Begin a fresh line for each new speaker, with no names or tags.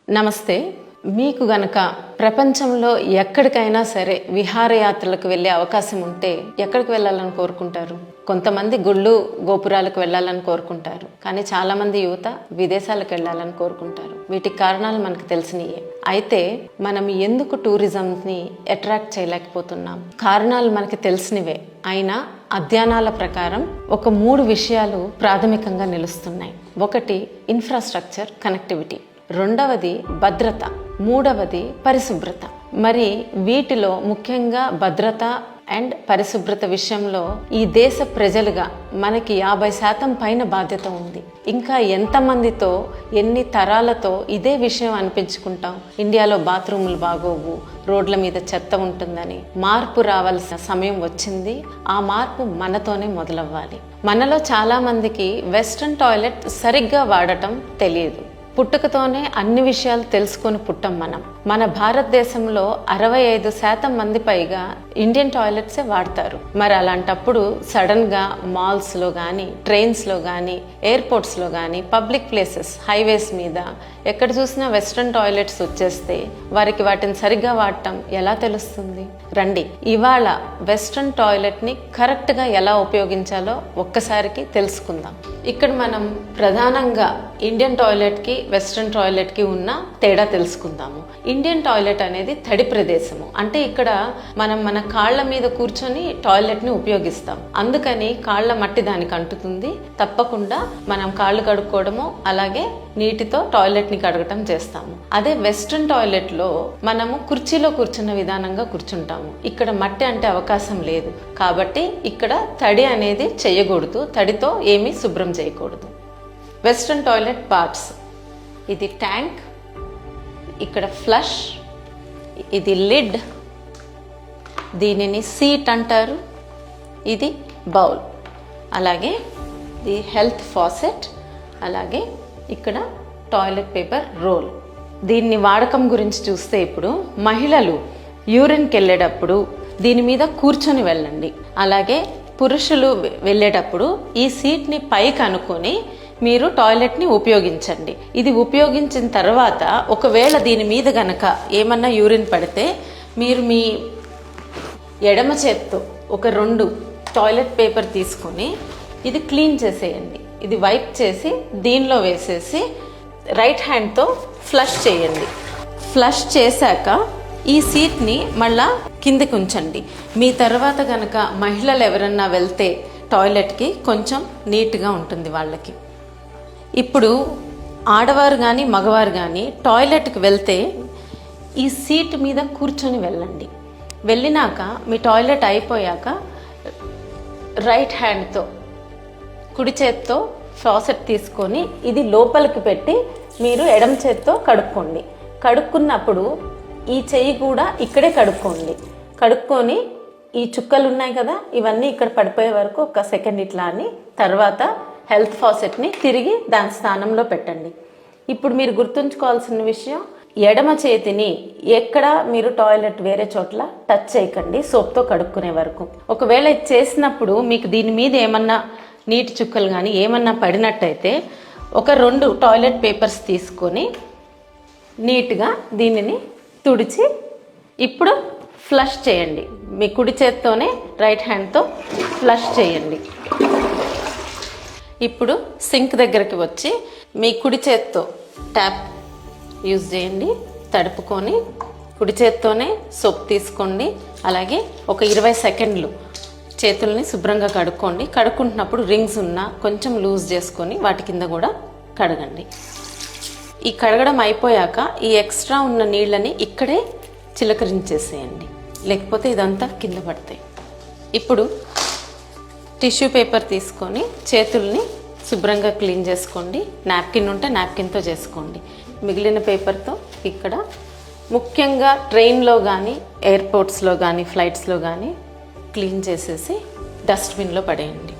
నమస్తే. మీకు గనక ప్రపంచంలో ఎక్కడికైనా సరే విహారయాత్రలకు వెళ్ళే అవకాశం ఉంటే ఎక్కడికి వెళ్ళాలని కోరుకుంటారు? కొంతమంది గుళ్ళు గోపురాలకు వెళ్ళాలని కోరుకుంటారు, కానీ చాలామంది యువత విదేశాలకు వెళ్ళాలని కోరుకుంటారు. వీటికి కారణాలు మనకు తెలిసినయే. అయితే మనం ఎందుకు టూరిజంని అట్రాక్ట్ చేయలేకపోతున్నాం? కారణాలు మనకి తెలిసినవే అయినా అధ్యయనాల ప్రకారం ఒక 3 విషయాలు ప్రాథమికంగా నిలుస్తున్నాయి. ఒకటి ఇన్ఫ్రాస్ట్రక్చర్, కనెక్టివిటీ. రెండవది భద్రత. మూడవది పరిశుభ్రత. మరి వీటిలో ముఖ్యంగా భద్రత అండ్ పరిశుభ్రత విషయంలో ఈ దేశ ప్రజలుగా మనకి 50% పైన బాధ్యత ఉంది. ఇంకా ఎంతమందితో ఎన్ని తరాలతో ఇదే విషయం అనిపించుకుంటాం? ఇండియాలో బాత్రూములు బాగోవు, రోడ్ల మీద చెత్త ఉంటుందని. మార్పు రావాల్సిన సమయం వచ్చింది. ఆ మార్పు మనతోనే మొదలవ్వాలి. మనలో చాలా మందికి వెస్ట్రన్ టాయిలెట్ సరిగ్గా వాడటం తెలియదు. పుట్టుకతోనే అన్ని విషయాలు తెలుసుకొని పుట్టాం మనం. మన భారతదేశంలో 65% మంది పైగా ఇండియన్ టాయిలెట్సే వాడతారు. మరి అలాంటప్పుడు సడన్గా మాల్స్లో కానీ, ట్రైన్స్లో కానీ, ఎయిర్పోర్ట్స్లో కానీ, పబ్లిక్ ప్లేసెస్, హైవేస్ మీద ఎక్కడ చూసినా వెస్ట్రన్ టాయిలెట్స్ వచ్చేస్తే వారికి వాటిని సరిగ్గా వాడటం ఎలా తెలుస్తుంది? రండి, ఇవాళ వెస్ట్రన్ టాయిలెట్ని కరెక్ట్గా ఎలా ఉపయోగించాలో ఒక్కసారికి తెలుసుకుందాం. ఇక్కడ మనం ప్రధానంగా ఇండియన్ టాయిలెట్కి వెస్ట్రన్ టాయిలెట్కి ఉన్న తేడా తెలుసుకుందాము. ఇండియన్ టాయిలెట్ అనేది తడి ప్రదేశము. అంటే ఇక్కడ మనం మన కాళ్ళ మీద కూర్చొని టాయిలెట్ని ఉపయోగిస్తాం. అందుకని కాళ్ళ మట్టి దానికి అంటుతుంది. తప్పకుండా మనం కాళ్ళు కడుక్కోవడము, అలాగే నీటితో టాయిలెట్ని కడగటం చేస్తాము. అదే వెస్ట్రన్ టాయిలెట్లో మనము కుర్చీలో కూర్చున్న విధానంగా కూర్చుంటాము. ఇక్కడ మట్టి అంటే అవకాశం లేదు. కాబట్టి ఇక్కడ తడి అనేది చేయకూడదు. తడితో ఏమీ శుభ్రం చేయకూడదు. వెస్ట్రన్ టాయిలెట్ పార్ట్స్: ఇది ట్యాంక్, ఇక్కడ ఫ్లష్, ఇది లిడ్, దీనిని సీట్ అంటారు, ఇది బౌల్, అలాగే ఇది హెల్త్ ఫాసెట్, అలాగే ఇక్కడ టాయిలెట్ పేపర్ రోల్. దీన్ని వాడకం గురించి చూస్తే ఇప్పుడు మహిళలు యూరిన్కి వెళ్ళేటప్పుడు దీని మీద కూర్చొని వెళ్ళండి. అలాగే పురుషులు వెళ్ళేటప్పుడు ఈ సీట్ని పైకి అనుకొని మీరు టాయిలెట్ని ఉపయోగించండి. ఇది ఉపయోగించిన తర్వాత ఒకవేళ దీని మీద గనక ఏమన్నా యూరిన్ పడితే మీరు మీ ఎడమ చేత్తో ఒక 2 టాయిలెట్ పేపర్ తీసుకొని ఇది క్లీన్ చేసేయండి. ఇది వైప్ చేసి దీనిలో వేసేసి రైట్ హ్యాండ్తో ఫ్లష్ చేయండి. ఫ్లష్ చేశాక ఈ సీట్ని మళ్ళా కిందకి ఉంచండి. మీ తర్వాత గనక మహిళలు ఎవరన్నా వెళ్తే టాయిలెట్కి కొంచెం నీట్గా ఉంటుంది వాళ్ళకి. ఇప్పుడు ఆడవారు కానీ మగవారు కానీ టాయిలెట్కి వెళ్తే ఈ సీట్ మీద కూర్చొని వెళ్ళండి. వెళ్ళినాక మీ టాయిలెట్ అయిపోయాక రైట్ హ్యాండ్తో, కుడి చేత్తో ఫాసెట్ తీసుకొని ఇది లోపలికి పెట్టి మీరు ఎడమ చేత్తో కడుక్కోండి. కడుక్కున్నప్పుడు ఈ చెయ్యి కూడా ఇక్కడే కడుక్కోండి. కడుక్కొని ఈ చుక్కలు ఉన్నాయి కదా, ఇవన్నీ ఇక్కడ పడిపోయే వరకు 1 సెకండ్ ఇట్లా అని తర్వాత హెల్త్ ఫాసెట్ని తిరిగి దాని స్థానంలో పెట్టండి. ఇప్పుడు మీరు గుర్తుంచుకోవాల్సిన విషయం, ఎడమ చేతిని ఎక్కడ మీరు టాయిలెట్ వేరే చోట్ల టచ్ చేయకండి సోప్తో కడుక్కునే వరకు. ఒకవేళ ఇది చేసినప్పుడు మీకు దీని మీద ఏమన్నా నీటి చుక్కలు కానీ ఏమన్నా పడినట్టయితే ఒక 2 టాయిలెట్ పేపర్స్ తీసుకొని నీట్గా దీనిని తుడిచి ఇప్పుడు ఫ్లష్ చేయండి. మీ కుడి చేత్తోనే రైట్ హ్యాండ్తో ఫ్లష్ చేయండి. ఇప్పుడు సింక్ దగ్గరికి వచ్చి మీ కుడి చేత్తో ట్యాప్ యూజ్ చేయండి. తడుపుకొని కుడి చేత్తోనే సోప్ తీసుకోండి. అలాగే ఒక 20 సెకండ్లు చేతుల్ని శుభ్రంగా కడుక్కోండి. కడుక్కుంటున్నప్పుడు రింగ్స్ ఉన్నా కొంచెం లూజ్ చేసుకొని వాటి కింద కూడా కడగండి. ఈ కడగడం అయిపోయాక ఈ ఎక్స్ట్రా ఉన్న నీళ్ళని ఇక్కడే చిలకరించేసేయండి, లేకపోతే ఇదంతా కింద పడతాయి. ఇప్పుడు టిష్యూ పేపర్ తీసుకొని చేతుల్ని శుభ్రంగా క్లీన్ చేసుకోండి. నాప్కిన్ ఉంటే నాప్కిన్తో చేసుకోండి. మిగిలిన పేపర్తో ఇక్కడ ముఖ్యంగా ట్రైన్లో కానీ, ఎయిర్పోర్ట్స్లో కానీ, ఫ్లైట్స్లో కానీ క్లీన్ చేసేసి డస్ట్బిన్లో పడేయండి.